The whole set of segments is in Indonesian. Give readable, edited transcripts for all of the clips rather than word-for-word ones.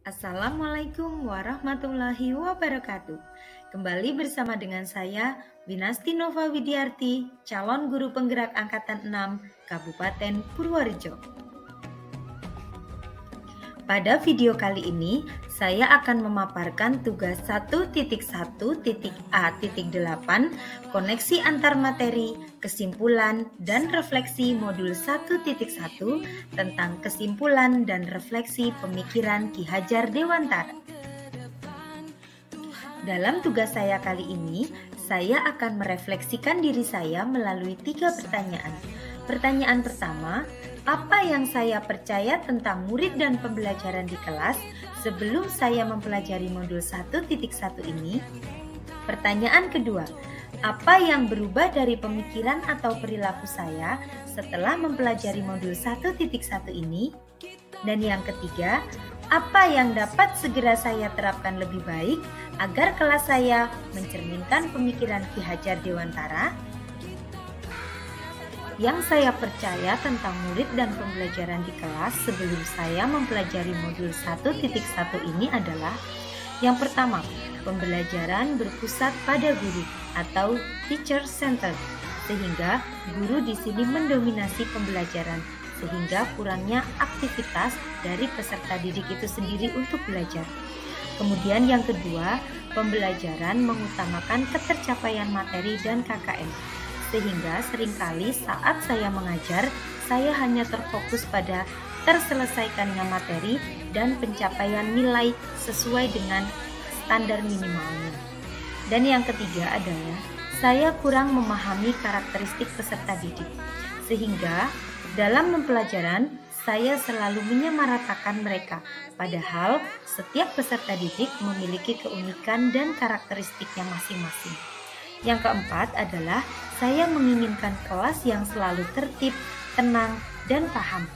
Assalamualaikum warahmatullahi wabarakatuh. Kembali bersama dengan saya, Winasti Nova Widiarti, calon guru penggerak Angkatan 6, Kabupaten Purworejo. Pada video kali ini, saya akan memaparkan tugas 1.1.A.8 koneksi antar materi, kesimpulan, dan refleksi modul 1.1 tentang kesimpulan dan refleksi pemikiran Ki Hajar Dewantara. Dalam tugas saya kali ini, saya akan merefleksikan diri saya melalui 3 pertanyaan. Pertanyaan pertama, apa yang saya percaya tentang murid dan pembelajaran di kelas sebelum saya mempelajari modul 1.1 ini? Pertanyaan kedua, apa yang berubah dari pemikiran atau perilaku saya setelah mempelajari modul 1.1 ini? Dan yang ketiga, apa yang dapat segera saya terapkan lebih baik agar kelas saya mencerminkan pemikiran Ki Hajar Dewantara? Yang saya percaya tentang murid dan pembelajaran di kelas sebelum saya mempelajari modul 1.1 ini adalah: yang pertama, pembelajaran berpusat pada guru atau teacher centered, sehingga guru di sini mendominasi pembelajaran, sehingga kurangnya aktivitas dari peserta didik itu sendiri untuk belajar. Kemudian yang kedua, pembelajaran mengutamakan ketercapaian materi dan KKM, sehingga seringkali saat saya mengajar, saya hanya terfokus pada terselesaikannya materi dan pencapaian nilai sesuai dengan standar minimalnya. Dan yang ketiga adalah saya kurang memahami karakteristik peserta didik, sehingga dalam pembelajaran saya selalu menyamaratakan mereka, padahal setiap peserta didik memiliki keunikan dan karakteristiknya masing-masing. Yang keempat adalah saya menginginkan kelas yang selalu tertib, tenang, dan paham.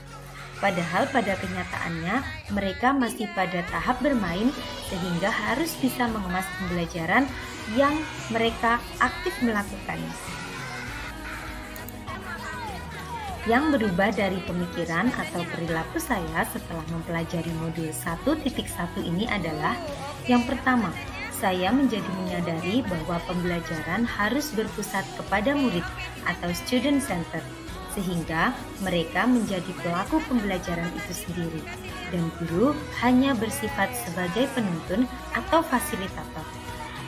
Padahal pada kenyataannya mereka masih pada tahap bermain, sehingga harus bisa mengemas pembelajaran yang mereka aktif melakukannya. Yang berubah dari pemikiran atau perilaku saya setelah mempelajari modul 1.1 ini adalah: yang pertama, saya menjadi menyadari bahwa pembelajaran harus berpusat kepada murid atau student center, sehingga mereka menjadi pelaku pembelajaran itu sendiri, dan guru hanya bersifat sebagai penuntun atau fasilitator.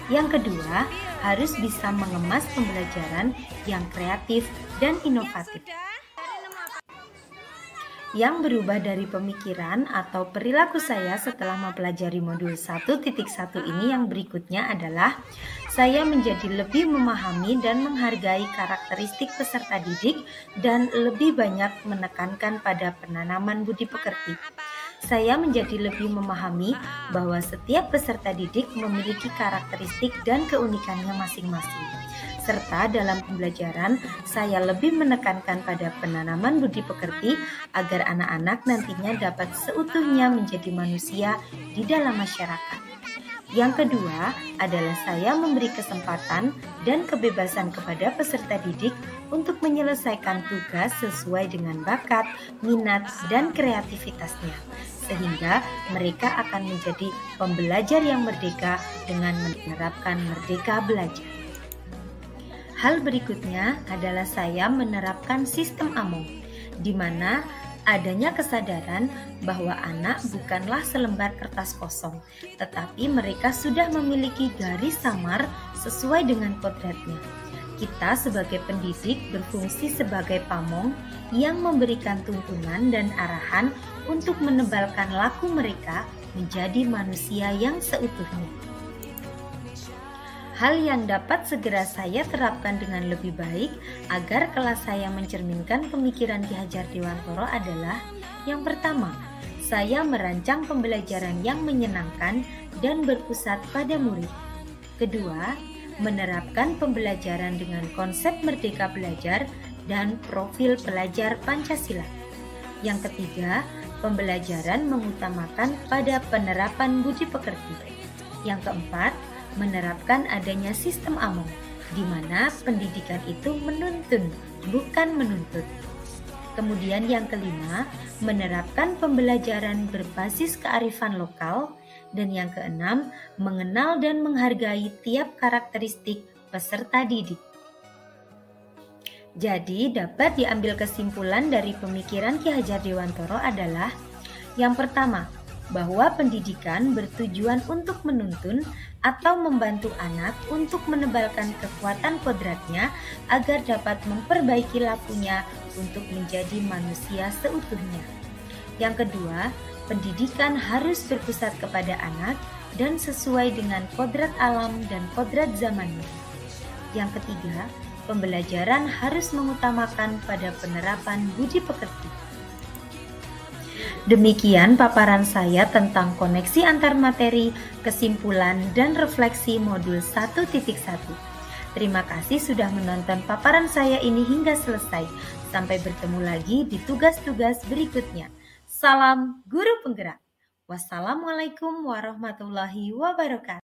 Yang kedua, harus bisa mengemas pembelajaran yang kreatif dan inovatif. Yang berubah dari pemikiran atau perilaku saya setelah mempelajari modul 1.1 ini yang berikutnya adalah: saya menjadi lebih memahami dan menghargai karakteristik peserta didik dan lebih banyak menekankan pada penanaman budi pekerti. Saya menjadi lebih memahami bahwa setiap peserta didik memiliki karakteristik dan keunikannya masing-masing. Serta dalam pembelajaran, saya lebih menekankan pada penanaman budi pekerti agar anak-anak nantinya dapat seutuhnya menjadi manusia di dalam masyarakat. Yang kedua adalah saya memberi kesempatan dan kebebasan kepada peserta didik untuk menyelesaikan tugas sesuai dengan bakat, minat, dan kreativitasnya, sehingga mereka akan menjadi pembelajar yang merdeka dengan menerapkan Merdeka Belajar. Hal berikutnya adalah saya menerapkan sistem AMONG, di mana adanya kesadaran bahwa anak bukanlah selembar kertas kosong, tetapi mereka sudah memiliki garis samar sesuai dengan kodratnya. Kita sebagai pendidik berfungsi sebagai pamong yang memberikan tuntunan dan arahan untuk menebalkan laku mereka menjadi manusia yang seutuhnya. Hal yang dapat segera saya terapkan dengan lebih baik agar kelas saya mencerminkan pemikiran Ki Hajar Dewantara adalah: yang pertama, saya merancang pembelajaran yang menyenangkan dan berpusat pada murid. Kedua, menerapkan pembelajaran dengan konsep Merdeka Belajar dan profil pelajar Pancasila. Yang ketiga, pembelajaran mengutamakan pada penerapan budi pekerti. Yang keempat, menerapkan adanya sistem AMONG, di mana pendidikan itu menuntun, bukan menuntut. Kemudian yang kelima, menerapkan pembelajaran berbasis kearifan lokal. Dan yang keenam, mengenal dan menghargai tiap karakteristik peserta didik. Jadi dapat diambil kesimpulan dari pemikiran Ki Hajar Dewantara adalah yang pertama, bahwa pendidikan bertujuan untuk menuntun atau membantu anak untuk menebalkan kekuatan kodratnya agar dapat memperbaiki lakunya untuk menjadi manusia seutuhnya. Yang kedua, pendidikan harus berpusat kepada anak dan sesuai dengan kodrat alam dan kodrat zamannya. Yang ketiga, pembelajaran harus mengutamakan pada penerapan budi pekerti. Demikian paparan saya tentang koneksi antar materi, kesimpulan, dan refleksi modul 1.1. Terima kasih sudah menonton paparan saya ini hingga selesai. Sampai bertemu lagi di tugas-tugas berikutnya. Salam Guru Penggerak. Wassalamualaikum warahmatullahi wabarakatuh.